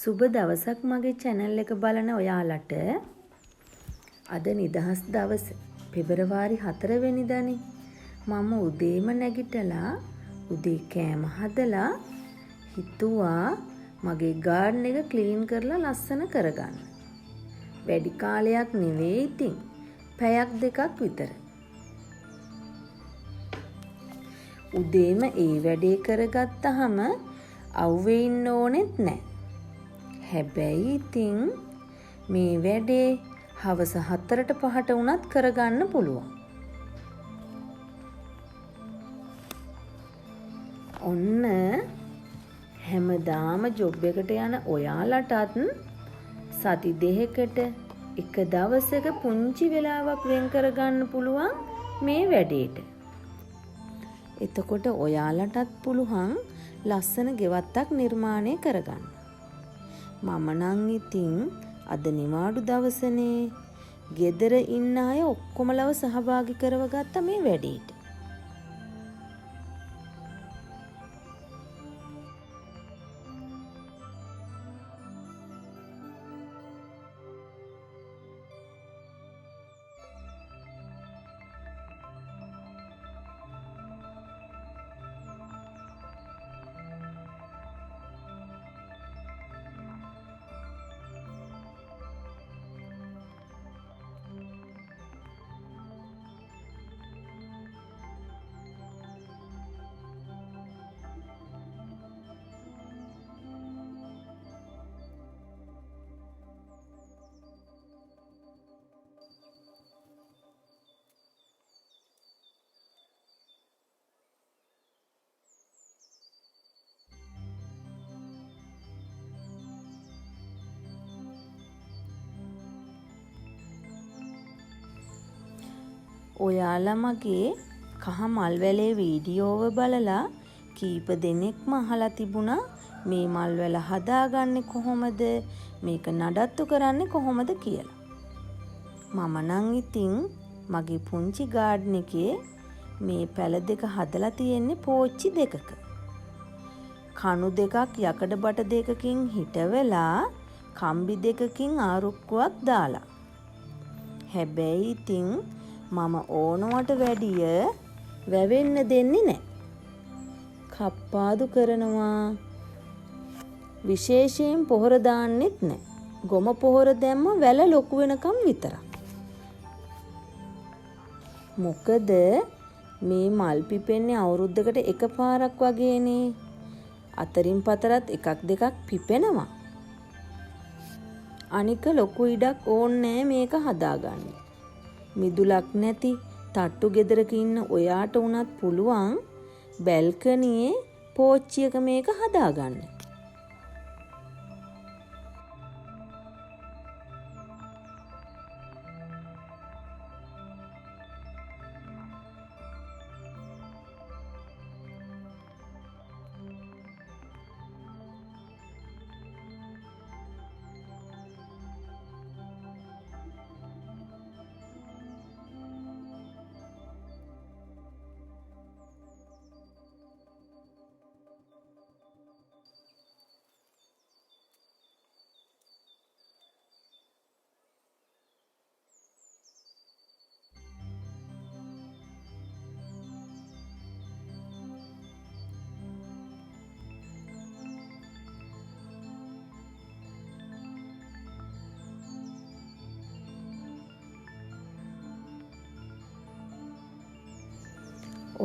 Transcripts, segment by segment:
සුබ දවසක් මගේ channel එක බලන ඔයාලට. අද නිදහස් දවස පෙබරවාරි 4 වෙනිදානේ. මම උදේම නැගිටලා උදේ කෑම හදලා හිතුවා මගේ garden එක clean කරලා ලස්සන කරගන්න. වැඩි කාලයක් නෙවෙයි ඉතින්. පැයක් දෙකක් විතර. උදේම ඒ වැඩේ කරගත්තාම අවුවේ ඉන්න ඕනෙත් නැහැ. හැබැයි ඉතින් මේ වැඩේ හවස 4ට 5ට වුණත් කරගන්න පුළුවන්. ඔන්න හැමදාම ජොබ් එකට යන ඔයාලටත් සති දෙකකට එක දවසක පුංචි වෙලාවක් වෙන් කරගන්න පුළුවන් මේ වැඩේට. එතකොට ඔයාලටත් පුළුවන් ලස්සන ගෙවත්තක් නිර්මාණය කරගන්න. මම නම් ඉතින් අද නිවාඩු දවසනේ ගෙදර ඉන්න අය ඔක්කොමලව සහභාගී කරවගත්ත මේ වැඩේට. ඔයාලා මගේ කහ මල් වැලේ වීඩියෝව බලලා කීප දෙනෙක්ම අහලා තිබුණා මේ මල් වැල හදාගන්නේ කොහොමද, මේක නඩත්තු කරන්නේ කොහොමද කියලා. මම නම් ඉතින් මගේ පුංචි ගාඩන් එකේ මේ පැල දෙක හදලා තියෙන්නේ පෝච්චි දෙකක. කණු දෙකක් යකඩ බට දෙකකින් හිටවෙලා කම්බි දෙකකින් ආරුක්කුවක් දාලා. හැබැයි ඉතින් මම ඕනවට වැඩිය වැවෙන්න දෙන්නේ නැහැ. කප්පාදු කරනවා. විශේෂයෙන් පොහොර දාන්නෙත් නැහැ. ගොම පොහොර දැම්ම වැල ලොකු වෙනකම් විතරක්. මොකද මේ මල් පිපෙන්නේ අවුරුද්දකට එකපාරක් වගේනේ. අතරින් පතරත් එකක් දෙකක් පිපෙනවා. අනික ලොකු ඉඩක් ඕනේ මේක හදාගන්න. මිදුලක් නැති තට්ටු ගෙදරක ඉන්න ඔයාට උනත් පුළුවන් බැල්කනියේ පෝච්චියක මේක හදාගන්න.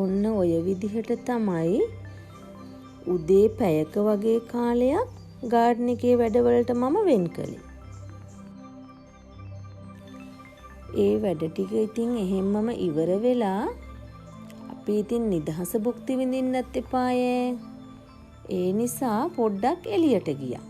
ඔන්න ඔය විදිහට තමයි උදේ පැයක වගේ කාලයක් ගාඩන් එකේ වැඩවලට මම වෙන් කළේ. ඒ වැඩ ටික ඉතින් එහෙම්මම ඉවර වෙලා අපි ඉතින් නිදහස භුක්ති විඳින්නත් එපායේ. ඒ නිසා පොඩ්ඩක් එළියට ගියා.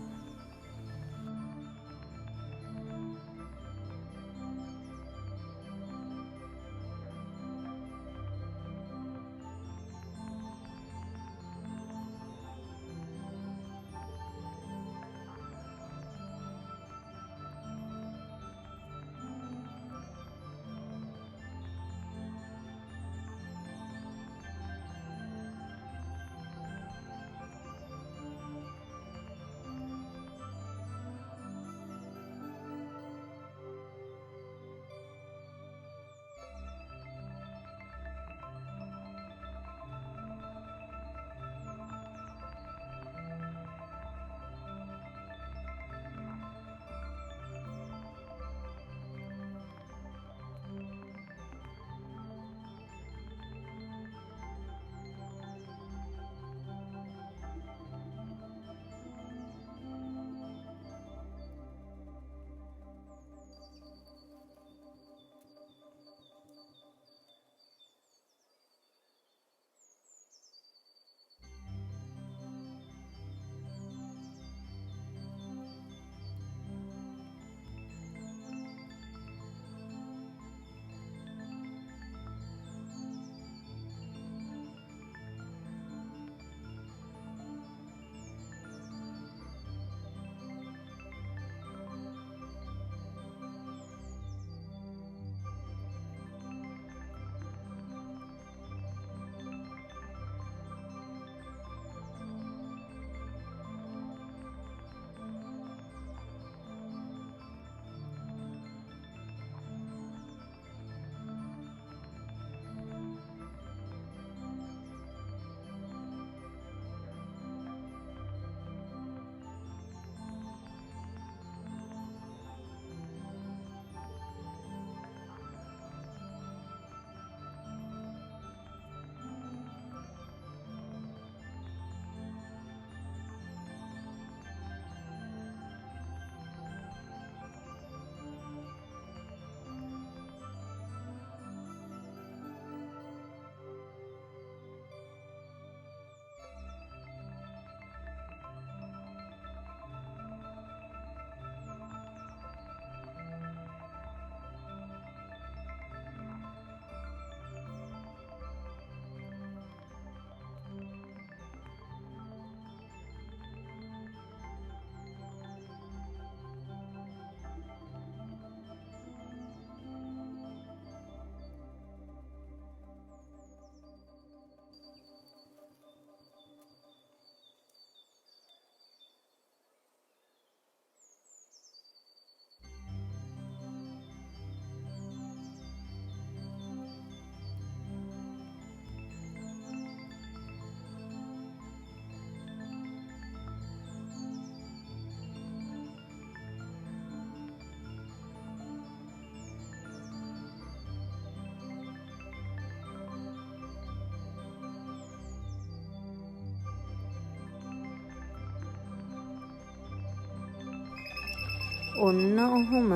ඔන්න ඔහොම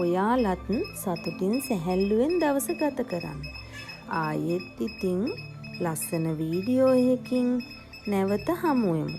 ඔයාලත් සතුටින් සැහැල්ලුවෙන් දවස ගත කරන්න. ආයෙත් ඉතින් ලස්සන වීඩියෝ එකකින් නැවත හමු වෙමු.